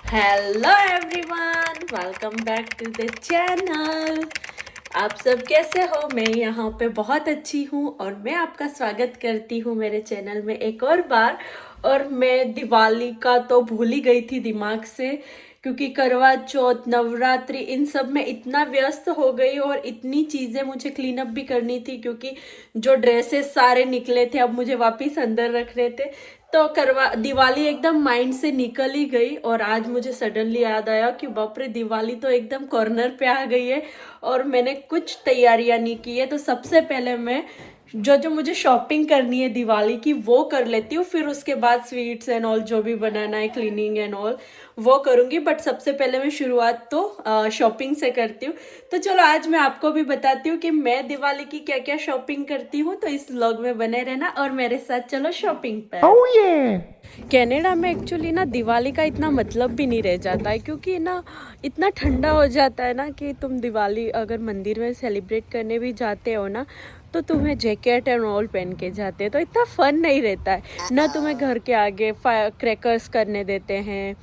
Hello everyone, welcome back to the channel. आप सब कैसे हो? मैं यहाँ पे बहुत अच्छी हूँ और मैं आपका स्वागत करती हूँ मेरे चैनल में एक और बार। और मैं दिवाली का तो भूल ही गई थी दिमाग से, क्योंकि करवा चौथ, नवरात्रि, इन सब में इतना व्यस्त हो गई और इतनी चीज़ें मुझे क्लीन अप भी करनी थी, क्योंकि जो ड्रेसेस सारे निकले थे अब मुझे वापस अंदर रखने थे। तो करवा दिवाली एकदम माइंड से निकल ही गई। और आज मुझे सडनली याद आया कि बाप रे, दिवाली तो एकदम कॉर्नर पे आ गई है और मैंने कुछ तैयारियां नहीं की है। तो सबसे पहले मैं जो जो मुझे शॉपिंग करनी है दिवाली की वो कर लेती हूँ, फिर उसके बाद स्वीट्स एंड ऑल जो भी बनाना है, क्लीनिंग एंड ऑल वो करूँगी। बट सबसे पहले मैं शुरुआत तो शॉपिंग से करती हूँ। तो चलो आज मैं आपको भी बताती हूँ कि मैं दिवाली की क्या क्या शॉपिंग करती हूँ। तो इस व्लॉग में बने रहना और मेरे साथ चलो शॉपिंग पर। Oh yeah! कनाडा में एक्चुअली ना दिवाली का इतना मतलब भी नहीं रह जाता है, क्योंकि ना इतना ठंडा हो जाता है ना कि तुम दिवाली अगर मंदिर में सेलिब्रेट करने भी जाते हो ना, तो तुम्हें जैकेट एंड ऑल पहन के जाते हैं, तो इतना फन नहीं रहता है ना। तुम्हें घर के आगे फायर क्रैकर्स करने देते हैं।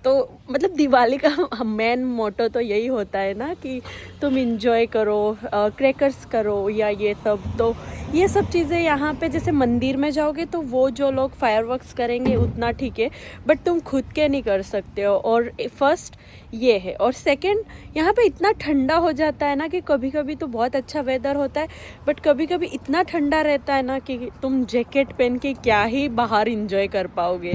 तो मतलब दिवाली का मेन मोटो तो यही होता है ना कि तुम इंजॉय करो, क्रैकर्स करो या ये सब। तो ये सब चीज़ें यहाँ पे जैसे मंदिर में जाओगे तो वो जो लोग फायरवर्क्स करेंगे उतना ठीक है, बट तुम खुद के नहीं कर सकते हो। और फर्स्ट ये है, और सेकंड यहाँ पे इतना ठंडा हो जाता है ना कि कभी कभी तो बहुत अच्छा वेदर होता है, बट कभी कभी इतना ठंडा रहता है ना कि तुम जैकेट पहन के क्या ही बाहर इंजॉय कर पाओगे।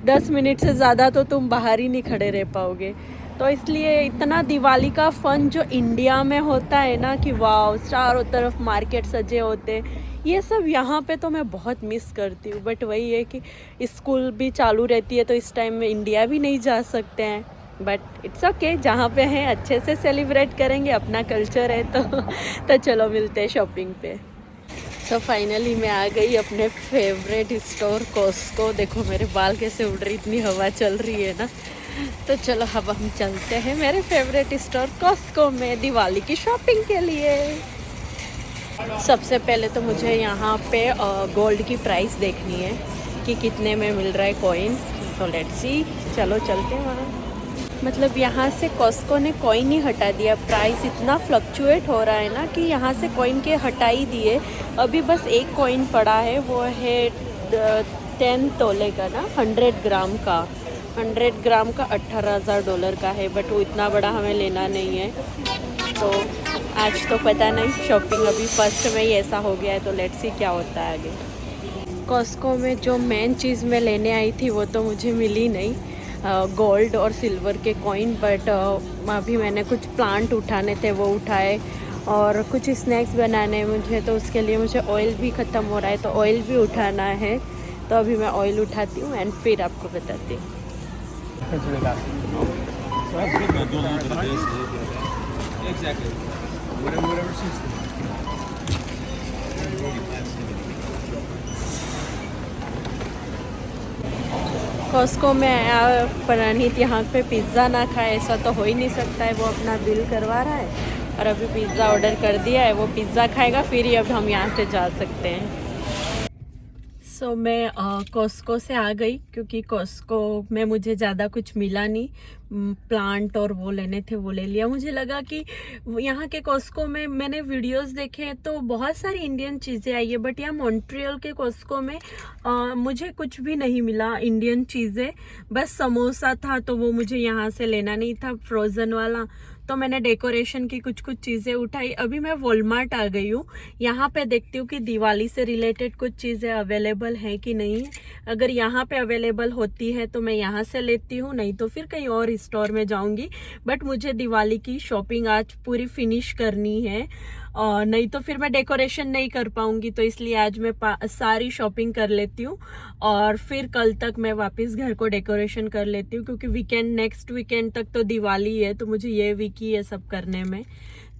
10 मिनट से ज़्यादा तो तुम बाहर ही नहीं खड़े रह पाओगे। तो इसलिए इतना दिवाली का फन जो इंडिया में होता है ना कि वाह, चारों तरफ मार्केट सजे होते हैं, ये सब यहाँ पे तो मैं बहुत मिस करती हूँ। बट वही है कि स्कूल भी चालू रहती है तो इस टाइम में इंडिया भी नहीं जा सकते हैं। बट इट्स ओके, जहाँ पे हैं अच्छे से सेलिब्रेट करेंगे, अपना कल्चर है तो चलो मिलते हैं शॉपिंग पे। तो फाइनली मैं आ गई अपने फेवरेट स्टोर कॉस्को। देखो मेरे बाल कैसे उड़ रही, इतनी हवा चल रही है ना। तो चलो अब हम चलते हैं मेरे फेवरेट स्टोर कॉस्को में दिवाली की शॉपिंग के लिए। सबसे पहले तो मुझे यहाँ पे गोल्ड की प्राइस देखनी है कि कितने में मिल रहा है कॉइन। तो लेट्स सी, चलो चलते हैं वहाँ। मतलब यहाँ से कॉस्को ने कॉइन ही हटा दिया, प्राइस इतना फ्लक्चुएट हो रहा है ना कि यहाँ से कॉइन के हटा ही दिए। अभी बस एक कॉइन पड़ा है, वो है 10 तोले का ना, 100 ग्राम का। 100 ग्राम का $18,000 का है, बट वो इतना बड़ा हमें लेना नहीं है। तो आज तो पता नहीं, शॉपिंग अभी फर्स्ट में ही ऐसा हो गया है, तो लेट्स सी क्या होता है आगे। कॉस्को में जो मेन चीज़ मैं लेने आई थी वो तो मुझे मिली नहीं, गोल्ड और सिल्वर के कॉइन। बट अभी मैंने कुछ प्लांट उठाने थे वो उठाए, और कुछ स्नैक्स बनाने मुझे, तो उसके लिए मुझे ऑयल भी ख़त्म हो रहा है, तो ऑयल भी उठाना है। तो अभी मैं ऑयल उठाती हूँ एंड फिर आपको बताती हूँ। Exactly. Whatever suits them. Costco में आया प्रणीत यहाँ पे पिज़्ज़ा ना खाए, ऐसा तो हो ही नहीं सकता है। वो अपना बिल करवा रहा है और अभी पिज़्ज़ा ऑर्डर कर दिया है, वो पिज़्ज़ा खाएगा फिर ही अब हम यहाँ से जा सकते हैं। सो मैं कॉस्को से आ गई, क्योंकि कॉस्को में मुझे ज़्यादा कुछ मिला नहीं। प्लांट और वो लेने थे वो ले लिया। मुझे लगा कि यहाँ के कॉस्को में, मैंने वीडियोस देखे हैं तो बहुत सारी इंडियन चीज़ें आई है, बट यहाँ मॉन्ट्रियल के कॉस्को में मुझे कुछ भी नहीं मिला इंडियन चीज़ें। बस समोसा था तो वो मुझे यहाँ से लेना नहीं था, फ्रोज़न वाला। तो मैंने डेकोरेशन की कुछ कुछ चीज़ें उठाई। अभी मैं वॉलमार्ट आ गई हूँ, यहाँ पे देखती हूँ कि दिवाली से रिलेटेड कुछ चीज़ें अवेलेबल हैं कि नहीं। अगर यहाँ पे अवेलेबल होती है तो मैं यहाँ से लेती हूँ, नहीं तो फिर कहीं और स्टोर में जाऊँगी। बट मुझे दिवाली की शॉपिंग आज पूरी फिनिश करनी है, और नहीं तो फिर मैं डेकोरेशन नहीं कर पाऊँगी। तो इसलिए आज मैं सारी शॉपिंग कर लेती हूँ और फिर कल तक मैं वापस घर को डेकोरेशन कर लेती हूँ, क्योंकि वीकेंड, नेक्स्ट वीकेंड तक तो दिवाली है, तो मुझे ये वीक ही है सब करने में।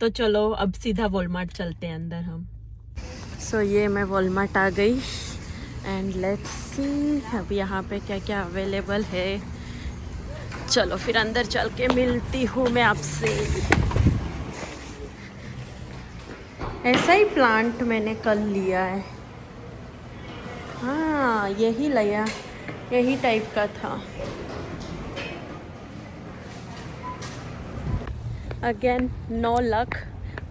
तो चलो अब सीधा वॉलमार्ट चलते हैं अंदर हम। सो ये मैं वॉलमार्ट आ गई एंड लेट्स सी अब यहाँ पे क्या क्या अवेलेबल है। चलो फिर अंदर चल के मिलती हूँ मैं आपसे। ऐसा ही प्लांट मैंने कल लिया है, हाँ यही लिया, यही टाइप का था। अगेन नो लक,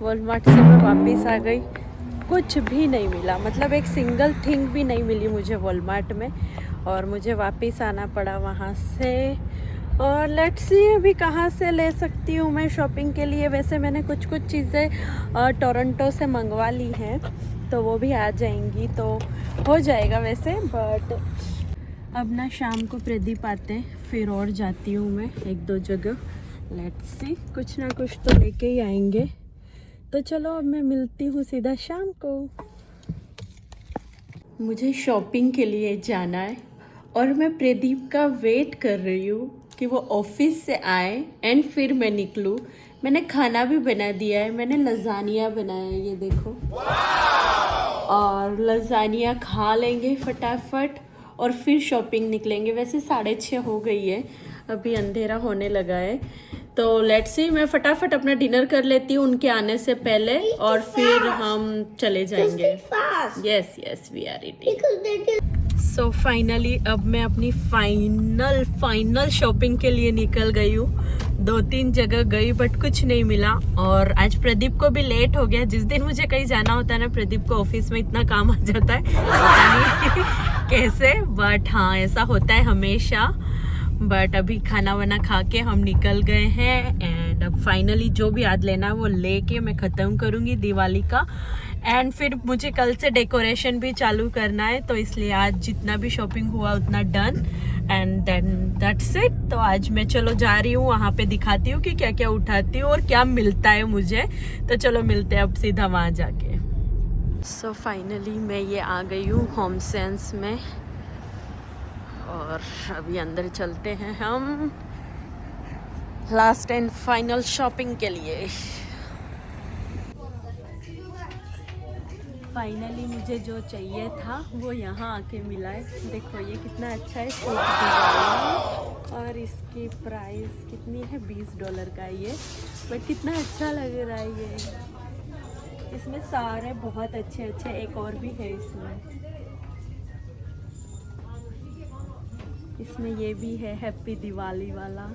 वॉलमार्ट से मैं वापस आ गई, कुछ भी नहीं मिला, मतलब एक सिंगल थिंग भी नहीं मिली मुझे वॉलमार्ट में, और मुझे वापस आना पड़ा वहाँ से। और लेट्स सी अभी कहाँ से ले सकती हूँ मैं शॉपिंग के लिए। वैसे मैंने कुछ चीज़ें टोरंटो से मंगवा ली हैं, तो वो भी आ जाएंगी तो हो जाएगा वैसे। बट अब ना शाम को प्रदीप आते हैं, फिर और जाती हूँ मैं 1-2 जगह। लेट्स सी, कुछ ना कुछ तो लेके ही आएंगे। तो चलो अब मैं मिलती हूँ सीधा शाम को। मुझे शॉपिंग के लिए जाना है और मैं प्रदीप का वेट कर रही हूँ कि वो ऑफिस से आए एंड फिर मैं निकलूँ। मैंने खाना भी बना दिया है, मैंने लजानिया बनाया है, ये देखो। और लजानिया खा लेंगे फटाफट और फिर शॉपिंग निकलेंगे। वैसे 6:30 हो गई है, अभी अंधेरा होने लगा है। तो लेट्स सी, मैं फटाफट अपना डिनर कर लेती हूँ उनके आने से पहले और फिर हम चले जाएंगे। Yes yes, we are eating. So finally अब मैं अपनी फाइनल शॉपिंग के लिए निकल गई हूँ। 2-3 जगह गई बट कुछ नहीं मिला। और आज प्रदीप को भी लेट हो गया। जिस दिन मुझे कहीं जाना होता है ना, प्रदीप को ऑफिस में इतना काम आ जाता है, पता नहीं कैसे, बट हाँ ऐसा होता है हमेशा। बट अभी खाना वाना खा के हम निकल गए हैं एंड अब फाइनली जो भी आज लेना है वो लेके मैं ख़त्म करूँगी दिवाली का। एंड फिर मुझे कल से डेकोरेशन भी चालू करना है, तो इसलिए आज जितना भी शॉपिंग हुआ उतना done and then that's it. तो आज मैं चलो जा रही हूँ, वहाँ पे दिखाती हूँ कि क्या क्या उठाती हूँ और क्या मिलता है मुझे। तो चलो मिलते हैं अब सीधा वहाँ जाके। सो फाइनली मैं ये आ गई हूँ होम सेंस में और अभी अंदर चलते हैं हम लास्ट एंड फाइनल शॉपिंग के लिए। फाइनली मुझे जो चाहिए था वो यहाँ आके मिला है। देखो ये कितना अच्छा है, सूट डिज़ाइन, और इसकी प्राइस कितनी है, $20 का है ये, बट कितना अच्छा लग रहा है ये। इसमें सारे बहुत अच्छे अच्छे, एक और भी है इसमें ये भी है हैप्पी दिवाली वाला।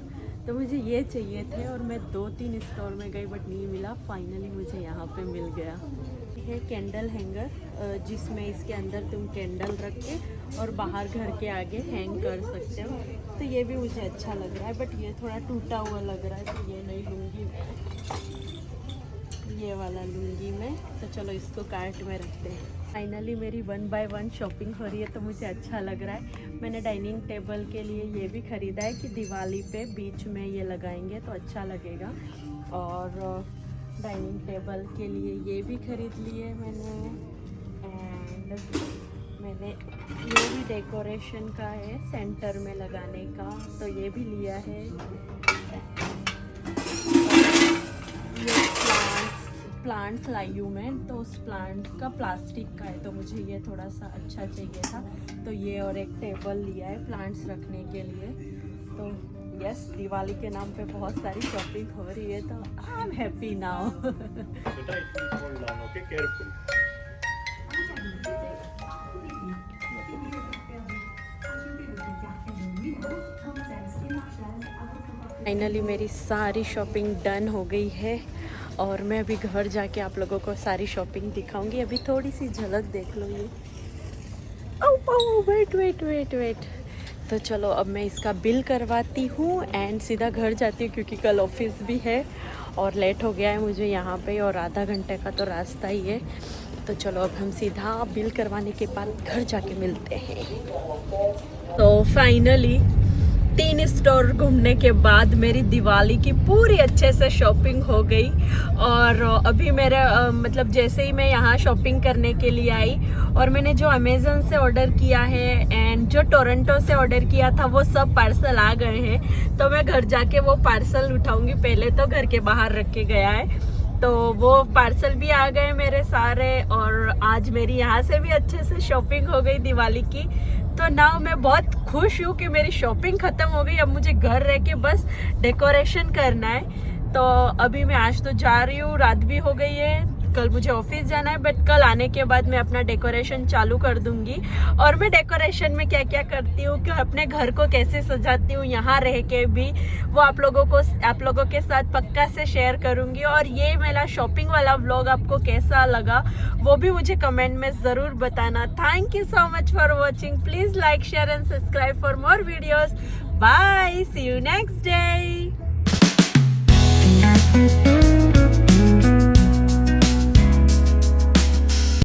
तो मुझे ये चाहिए थे और मैं 2-3 स्टोर में गई बट नहीं मिला। फाइनली मुझे यहाँ पे मिल गया। है कैंडल हैंगर, जिसमें इसके अंदर तुम कैंडल रख के और बाहर घर के आगे हैंग कर सकते हो। तो ये भी मुझे अच्छा लग रहा है, बट ये थोड़ा टूटा हुआ लग रहा है तो ये नहीं लूँगी मैं, ये वाला लूँगी मैं। तो चलो इसको कार्ट में रखते हैं। फाइनली मेरी 1 by 1 शॉपिंग हो रही है तो मुझे अच्छा लग रहा है। मैंने डाइनिंग टेबल के लिए ये भी ख़रीदा है कि दिवाली पे बीच में ये लगाएंगे तो अच्छा लगेगा। और डाइनिंग टेबल के लिए ये भी ख़रीद लिए मैंने। एंड मैंने ये भी डेकोरेशन का है, सेंटर में लगाने का, तो ये भी लिया है। ये प्लांट्स लाई हूँ मैं, तो उस प्लांट का प्लास्टिक का है तो मुझे ये थोड़ा सा अच्छा चाहिए था, तो ये और एक टेबल लिया है प्लांट्स रखने के लिए। तो यस, दिवाली के नाम पे बहुत सारी शॉपिंग हो रही है तो I am happy now. Finally मेरी सारी शॉपिंग डन हो गई है और मैं अभी घर जाके आप लोगों को सारी शॉपिंग दिखाऊंगी। अभी थोड़ी सी झलक देख लो ये। वेट। तो चलो अब मैं इसका बिल करवाती हूँ एंड सीधा घर जाती हूँ क्योंकि कल ऑफिस भी है और लेट हो गया है मुझे यहाँ पे, और आधा घंटे का तो रास्ता ही है। तो चलो अब हम सीधा बिल करवाने के बाद घर जाके मिलते हैं। तो फाइनली 3 स्टोर घूमने के बाद मेरी दिवाली की पूरी अच्छे से शॉपिंग हो गई। और अभी मेरे मतलब जैसे ही मैं यहाँ शॉपिंग करने के लिए आई और मैंने जो अमेज़न से ऑर्डर किया है एंड जो टोरंटो से ऑर्डर किया था वो सब पार्सल आ गए हैं। तो मैं घर जाके वो पार्सल उठाऊंगी। पहले तो घर के बाहर रख के गया है, तो वो पार्सल भी आ गए मेरे सारे। और आज मेरी यहाँ से भी अच्छे से शॉपिंग हो गई दिवाली की। तो नाउ मैं बहुत खुश हूँ कि मेरी शॉपिंग ख़त्म हो गई। अब मुझे घर रह के बस डेकोरेशन करना है। तो अभी मैं आज तो जा रही हूँ, रात भी हो गई है, कल मुझे ऑफिस जाना है, बट कल आने के बाद मैं अपना डेकोरेशन चालू कर दूंगी। और मैं डेकोरेशन में क्या क्या करती हूँ, कि अपने घर को कैसे सजाती हूँ यहाँ रह के भी, वो आप लोगों के साथ पक्का से शेयर करूंगी। और ये मेरा शॉपिंग वाला व्लॉग आपको कैसा लगा वो भी मुझे कमेंट में ज़रूर बताना। Thank you so much for watching. Please like, share and subscribe for more videos. Bye, see you next day.